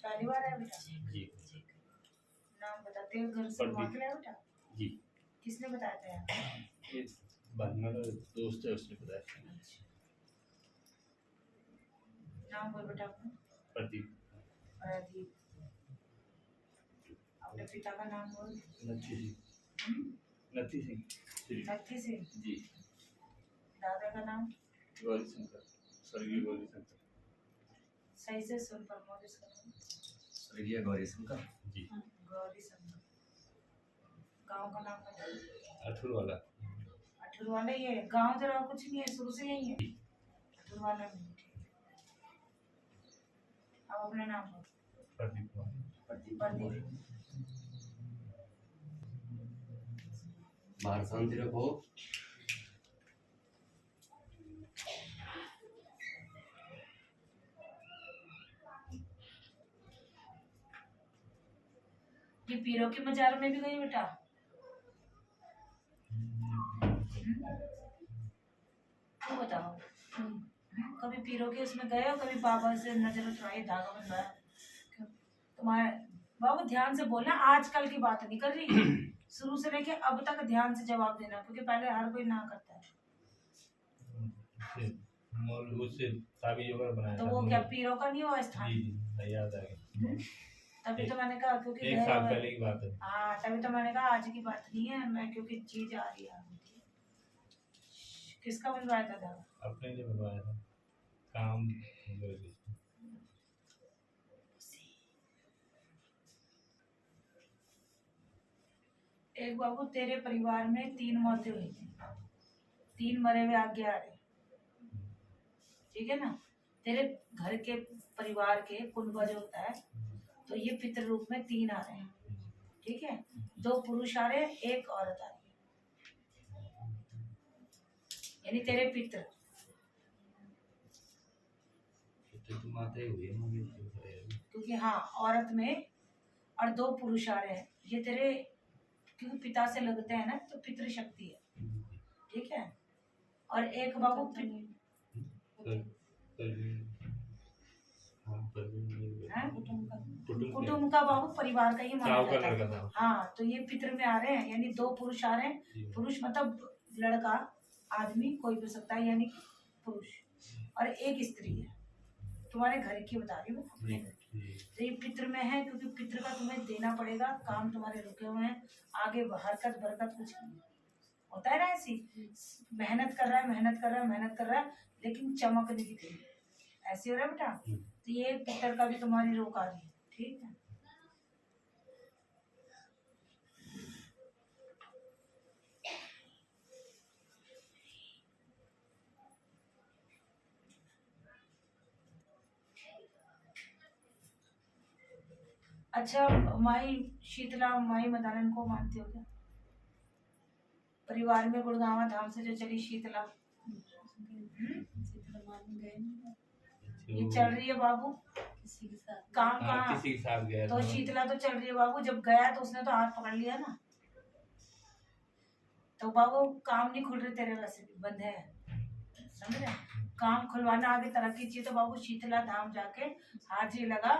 पहली बार आया बेटा? जी। नाम बताते हो, घर से घुमा के लाया बेटा? जी। किसने बताया था यार? ये बाद में दोस्त है, उसने बताया। नाम बोल बेटा अपना। प्रदीप। प्रदीप। अपने पिता का नाम बोल। नथी सिंह। नथी सिंह। नथी सिंह जी। दादा का नाम? गौरी शंकर, स्वर्गीय गौरी शंकर। सही से सुन प्रमोद इसका नाम। स्वर्गीय गौरी शंकर। जी। गौरी शंकर। गांव का नाम बता। अठुरवाला। अठुरवाला ये गांव जरा कुछ नहीं है, शुरू से यही है। अठुरवाला नहीं, ठीक है। अब अपना नाम बोल। प्रदीप। प्रदीप। बाहर शांति रखो। ये पीरों के मजार में भी गई बेटा? तू बताओ, कभी पीरों के उसमें गए हो? कभी बाबा से नजर उतराई, धागा बंधवाया? तुम्हारे बाबू ध्यान से बोलना, आजकल की बात नहीं कर रही, शुरू से लेके अब तक ध्यान से जवाब देना, क्योंकि पहले हर कोई ना करता है। तो वो क्या पीरों का नहीं हुआ स्थान? याद आ गया। तभी तो मैंने कहा, क्योंकि एक साल पहले की बात है। हाँ, तभी तो मैंने कहा आज की बात नहीं है, मैं क्योंकि चीज आ रही है। किसका बनवाया था धागा? अपने लिए बनवाया था, काम। एक बाबू, तेरे परिवार में 3 मौतें हुई थी, 3 मरे हुए आगे आ रहे, ठीक है ना? तेरे घर के परिवार के पूर्वज होता है, तो ये पितृ रूप में 3 आ रहे हैं, ठीक है? 2 पुरुष आ रहे हैं, 1 औरत आ रही है, यानी तेरे पितृ। क्योंकि हाँ, औरत में और 2 पुरुष आ रहे हैं, ये तेरे क्योंकि पिता से लगते हैं ना, तो पितृ शक्ति है, ठीक है? और एक बाबू कुटुंब का बाबू परिवार का ही माना जाता है। हाँ, तो ये पितृ में आ रहे हैं, यानी 2 पुरुष आ रहे हैं। पुरुष मतलब लड़का, आदमी कोई भी सकता है, यानी पुरुष, और 1 स्त्री है। तुम्हारे घर की बता रही हूँ, अपने घर की। तो ये पितृ में है, क्योंकि पितृ का तुम्हें देना पड़ेगा, काम तुम्हारे रुके हुए हैं, आगे हरकत बरकत कुछ नहीं होता है ना। ऐसी मेहनत कर रहा है, मेहनत कर रहा है, मेहनत कर रहा है, लेकिन चमक नहीं दिख रही, ऐसे हो रहा है बेटा। तो ये पितर का भी तुम्हारी रोक आ रही है, ठीक है? अच्छा, माई शीतला, माई मदानन को मानते हो क्या? परिवार में गुड़गावा धाम से जो चली शीतला, ये चल रही है बाबू, किसी के साथ काम कहाँ? किसी के साथ गया तो शीतला तो चल रही है बाबू, जब गया तो उसने तो हाथ पकड़ लिया ना, तो बाबू काम नहीं खुल रहे तेरे, वैसे भी बंद है, समझ रहे? काम खुलवाना, आगे तरक्की चाहिए, तो बाबू शीतला धाम जाके हाजिरी लगा,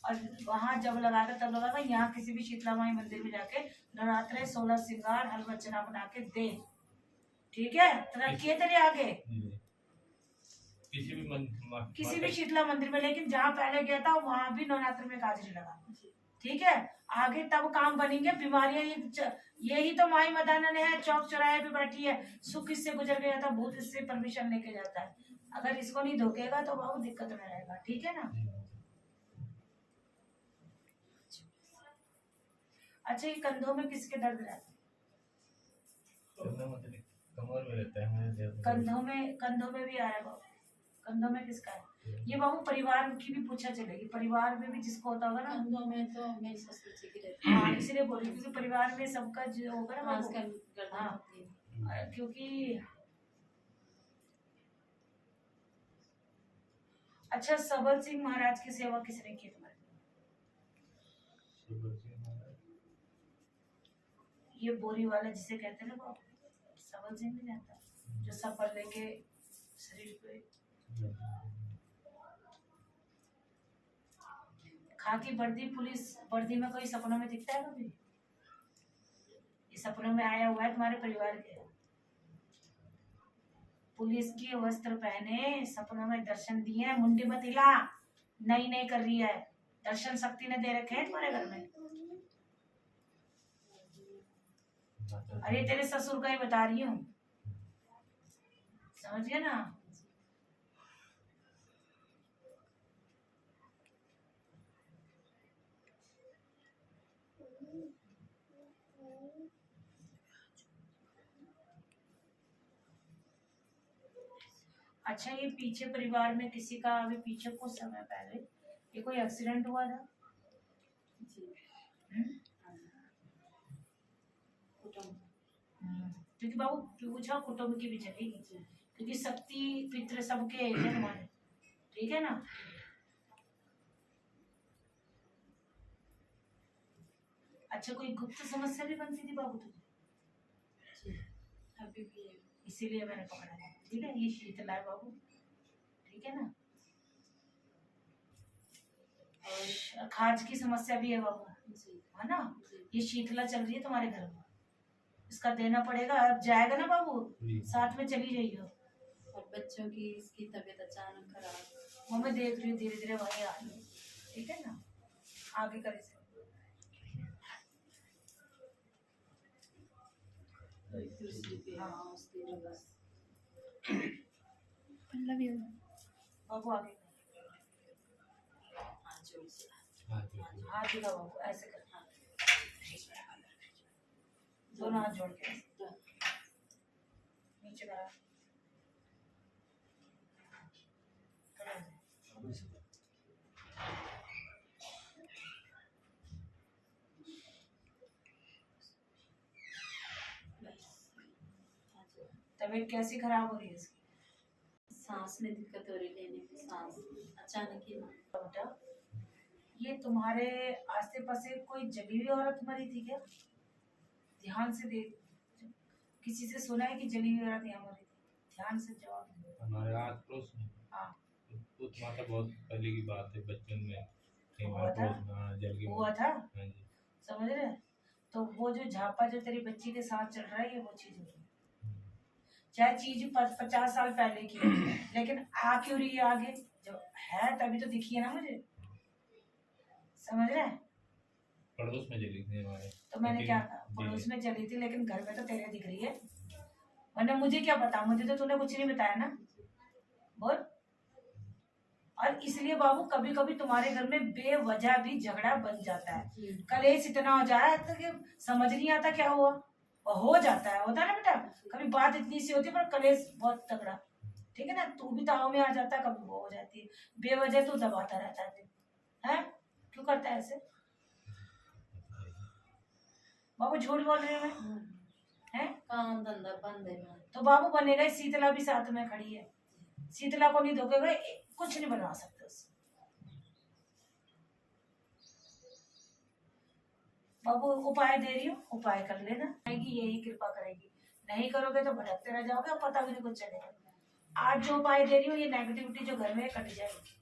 और वहां जब लगाएगा तब लगाएगा, यहाँ किसी भी शीतला माई मंदिर में जाके नवरात्रे 16 श्रृंगार हलवा चना बना के दे, ठीक है? तरक्की है तेरे आगे, किसी भी शीतला मंदिर में। लेकिन जहाँ पहले गया था वहां भी नवरात्र में हाजिरी लगा, ठीक है? आगे तब काम बनेंगे। बीमारियां यही तो माई मदानन है, चौक चौराहे पे बैठी है, सुख इससे गुजर गया था, भूत इससे परमिशन लेके जाता है। अगर इसको नहीं धोकेगा तो बाबू दिक्कत में रहेगा, ठीक है ना? अच्छा, ये कंधों में किसके दर्द रहता है? कमर में रहता है। कंधों में भी आ रहा है बाबू, कंधों में किसका है? ये बाबू परिवार की भी पूछा चलेगी, परिवार में भी जिसको होता होगा ना, कंधों में तो मेरी ससुर जी की रहती है। हाँ, इसलिए बोल रही, क्योंकि परिवार में सबका जो होगा ना बाबू, हाँ, क्योंकि अच्छा, सबल सिंह महाराज की सेवा किसने की तुम्हारे? ये बोरी वाला जिसे कहते हैं ना बाबू, सबल सिंह नहीं रहता, जो सफल लेके शरीर पे खाकी वर्दी पुलिस वर्दी में कोई सपनों में दिखता है कभी? ये सपनों में आया हुआ है तुम्हारे परिवार के। पुलिस की वस्त्र पहने सपनों में दर्शन दिए हैं। मुंडी मत हिला, नहीं कर रही है। दर्शन शक्ति ने दे रखे हैं तुम्हारे घर में। अरे तेरे ससुर का ही बता रही हूँ, समझ गया ना? अच्छा, ये पीछे परिवार में किसी का अभी पीछे कुछ समय पहले ये कोई एक्सीडेंट हुआ था? जी क्योंकि बाबू पूछा कुटुंब की भी चलेगी, क्योंकि शक्ति पितृ सबके हैं तुम्हारे, ठीक है ना? अच्छा, कोई गुप्त समस्या भी बनती थी बाबू तुझे? अभी भी है। इसीलिए मैंने पकड़ा है, ठीक है? ये शीतला है बाबू, ठीक है ना? और खाज की समस्या भी है बाबू, है ना? ये शीतला चल रही है तुम्हारे घर में, इसका देना पड़ेगा। अब जाएगा ना बाबू, साथ में चली जाइयो। और बच्चों की इसकी तबीयत अचानक खराब, वो मैं देख रही हूँ, धीरे धीरे वही आ रही है, ठीक है ना? आगे कर इसे। हाँ उसकी जो बस बाबू आगे हाथ जोड़ से हाथ दिखा बाबू, ऐसे कर, दोनों हाथ जोड़ के नीचे करा। तबीयत कैसी खराब हो रही है इसकी? सांस में दिक्कत हो रही, लेने में सांस अचानक ही ना। बेटा, ये तुम्हारे आसे पासे कोई जली हुई औरत मरी थी क्या? ध्यान से देख, किसी से सुना है कि जली हुई औरत यहाँ मरी थी? ध्यान से जवाब दो। हमारे आस पड़ोस में हाँ, तो माता बहुत पहले की बात है, बचपन में हुआ था? जल के हुआ था, हाँ जी। समझ रहे? तो वो जो झापा जो तेरी बच्ची के साथ चल रहा है, ये वो चीज हो रही है। चाहे चीज 50 साल पहले की है, लेकिन आ क्यों रही है आगे? जो है तभी तो दिखी है ना मुझे, समझ रहे? पड़ोस में जली थी हमारे। तो मैंने क्या कहा, पड़ोस में चली थी, लेकिन घर में तो तेरे दिख रही है। वरना मुझे क्या पता, मुझे तो तूने कुछ नहीं बताया ना, बोल। और इसलिए बाबू कभी कभी तुम्हारे घर में बेवजह भी झगड़ा बन जाता है, कलेश इतना हो जाता है कि समझ नहीं आता क्या हुआ, और हो जाता है, होता है ना बेटा? कभी बात इतनी सी होती है पर कलेश बहुत तगड़ा, ठीक है ना? तू भी ताव में आ जाता है, कभी वो हो जाती है, बेवजह तू दबाता रहता है, क्यों करता है ऐसे? बाबू झूठ बोल रहे हैं? काम धंधा बंद है ना। तो बाबू बनेगा ही, शीतला भी साथ में खड़ी है, शीतला को नहीं धोखेगा, कुछ नहीं बनवा सकते उससे। बाबू उपाय दे रही हूँ, उपाय कर लेना, यही कृपा करेगी। नहीं करोगे तो भटकते रह जाओगे, पता भी नहीं कुछ चलेगा। आज जो उपाय दे रही हूँ, ये नेगेटिविटी जो घर में कट जाएगी,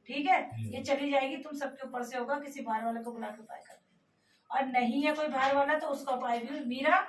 ठीक है? ये चली जाएगी, तुम सबके ऊपर से होगा, किसी बाहर वाले को बुला के उपाय कर। और नहीं है कोई बाहर वाला तो उसका उपाय भी मीरा